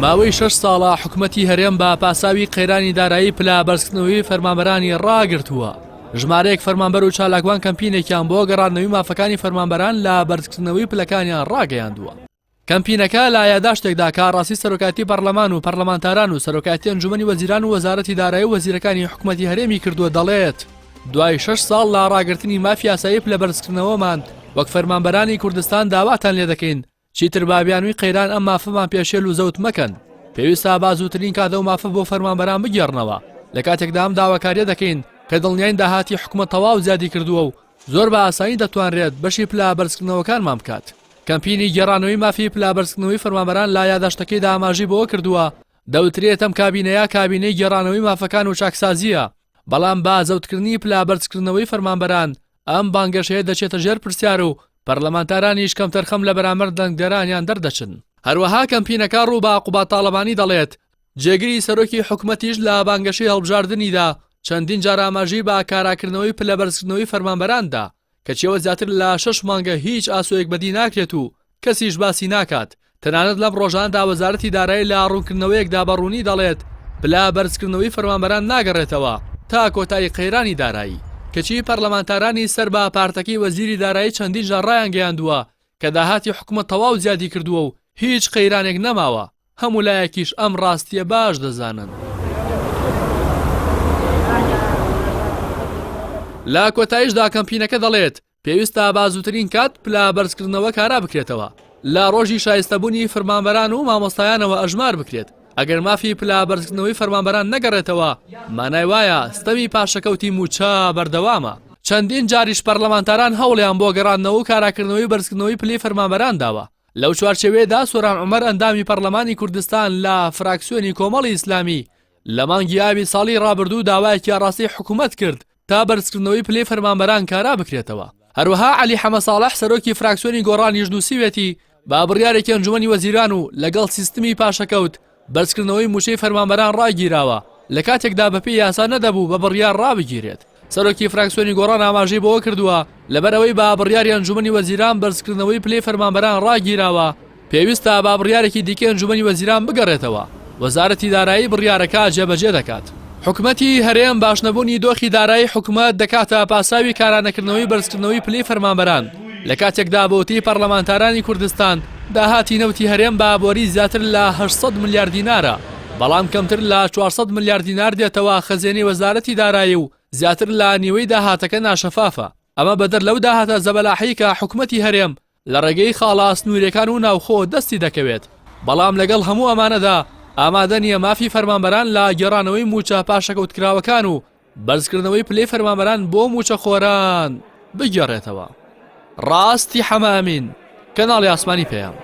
ماوەی 6 ساڵە حکومەتی هەرێم بە پاساوی قەیرانی دارایی پلا بەرزکردنەوەی فەرمانبەرانی ڕاگرتووە. ژمارەیەک فەرمانبەر و چالاکوان کەمپینێکیان بۆ گەڕاندنەوەی مافەکانی فەرمانبەران لە بەرزکردنەوەی پلەکانیان ڕاگەیاندووە. کەمپینەکە لە یاداشتێکدا کارڕاستی سەرۆکاتی پەرلەمان و پەرلەمانتاران و سەرۆکاتی ئەنجومەنی وەزیران و وەزارەتی دارایی و وەزیرەکانی حکومەتی هەرێمی کردووە دەڵێت دوای 6 ساڵ لە ڕاگررتنی مافی یاسایی پلە بەرزکردنەوەمان وەک فەرمانبەرانی کوردستان داواتان لێ دەکەین چیتر بابیانووی قەیران ئەم مافەمان پێشێل و زەوت مەکەن. پێویستە بازووترین کاتە و مافە بۆ فەرمانبەران بگێڕنەوە. لە کاتێکدا ئەم داواکاریە دەکەین کە دڵنیاین داهاتی حکومەت تەواو زیادی کردووە و زۆر بە ئاسانی دەتوانرێت بەشی پلا بەرزکردنەوەکانمان بکات. کەمپینی گێڕانەوەی مافی پلا بەرزکردنەوەی فەرمانبەران لا یاداشتەکەیدا ئاماژەی بەوە کردووە دەوترێت ئەم کابینەیە کابینەی گێڕانەوەی مافەکان و چاکسازیە. بەڵام با زەوتکردنی پلا بەرزکردنەوەی فەرمانبەران ئەم بانگەشەیە دەچێتە ژێر پرسیار و پەرلەمانتارانیش کەم تەرخەم لە بەرامبەر دەنگدەرانیان دەردەچن. هەروەها کەمپینەکە ڕوو بە عقوبات تاڵەبانی دەڵێت جێگیری سەرۆکی حکومەتیش لە بانگەشەی هەڵبژاردنیدا چەندین جار ئاماژەی بە کاراکردنەوەی پلە بەرزکردنەوەی فەرمانبەراندا کەچیەوە زیاتر لە 6 مانگە هیچ ئاسۆیەک بەدی ناکرێت و کەسیش باسی ناکات. تەنانەت لەم ڕۆژاندا وەزارەتی دارایی لە ڕوونکردنەوەیەکدا بەڕوونی دەڵێت پلا بەرزکردنەوەی فەرمانبەران ناگەڕێتەوە تا کۆتایی قەیرانی دارایی. کەچی پەرلەمانتارانی سەر بە پارتەکەی وەزیری دارایی چەندین جار ڕایان گەیاندووە کە داهاتی حکومەت تەواو زیادی کردووە و هیچ قەیرانێک نەماوە. هەموو لایەکیش ئەم ڕاستیە باش دەزانن. لە کۆتاییشدا کەمپینەکە دەڵێت پێویستە بازووترین کات پلا بەرزکردنەوە کارا بکرێتەوە. لە ڕۆژی شایستەبوونی فەرمانبەران و مامۆستایانەوە ئەژمار بکرێت. ئەگەر مافی پلا بەرزکردنەوەی فەرمانبەران نەگەڕێتەوە مانای وایە ستەمی پاشەکەوتی موچە بەردەوامە. چەندین جاریش پەرلەمانتاران هەوڵیان بۆ گەڕاندنەوە و کاراکردنەوەی بەرزکردنەوەی پلەی فەرمانبەران داوە. لەو چوارچێوەیەدا سۆران عومەر ئەندامی پەرلەمانی کوردستان لە فراکسیۆنی کۆمەڵی ئیسلامی لە مانگی ئاوی ساڵی ڕابردوو داوایەکی ڕاستی حکومەت کرد تا بەرزکردنەوەی پلەی فەرمانبەران کارا بکرێتەوە. هەروەها عەلی حەمە ساڵح سەرۆکی فراکسیۆنی گۆڕانی ژنووسیوێتی با بڕیارێکی ئەنجومەنی وەزیران و لەگەڵ سیستمی پاشەکەوت بەرزکردنەوەی موچەی فەرمانبەران ڕاگیراوە لە کاتێکدا بەپێی یاسا نەدەبوو بە بڕیار ڕابگیرێت. سەرۆکی فراکسیۆنی گۆڕان ئاماژەی بەوە کردووە لەبەرەوەی با بڕیاری ئەنجومەنی وەزیران بەرزکردنەوەی پلەی فەرمانبەران ڕاگیراوە پێویستە با بڕیارێکی دیکە ئەنجومەنی وەزیران بگەڕێتەوە. وەزارەتی دارایی بڕیارەکە جێبەجێ دەکات. حکومەتی هەرێم باشنەبوونی دۆخی دارایی حکومەت دەکاتە پاساوی کارانەکردنەوەی بەرزکردنەوەی پلەی فەرمانبەران لە کاتێکدا بۆتی پەرلەمانتارانی کوردستان داهاتی نەوتی هەرێم بە بۆری زیاتر لە 800 ملیار دینارە. بەڵام کەمتر لە 400 ملیار دینار دێتەوە خەزێنەی وەزارەتی دارایی و زیاتر لە نیوەی داهاتەکە ناشەفافە. ئەمە بەدەر لەو داهاتە زەبەلاحی کە حکومەتی هەرێم لە ڕێگەی خاڵە سنوورەکان و ناوخۆ دەستی دەکەوێت. بەڵام لەگەڵ هەموو ئەمانەدا ئامادە نییە مافی فەرمانبەران لە گێڕانەوەی موچە پاشەکەوتکراوەکان و بەرزکردنەوەی پلەی فەرمانبەران بۆ موچە خۆران بگێڕێتەوە. ڕاستی حەمامین کەناڵی ئاسمانی پێیان.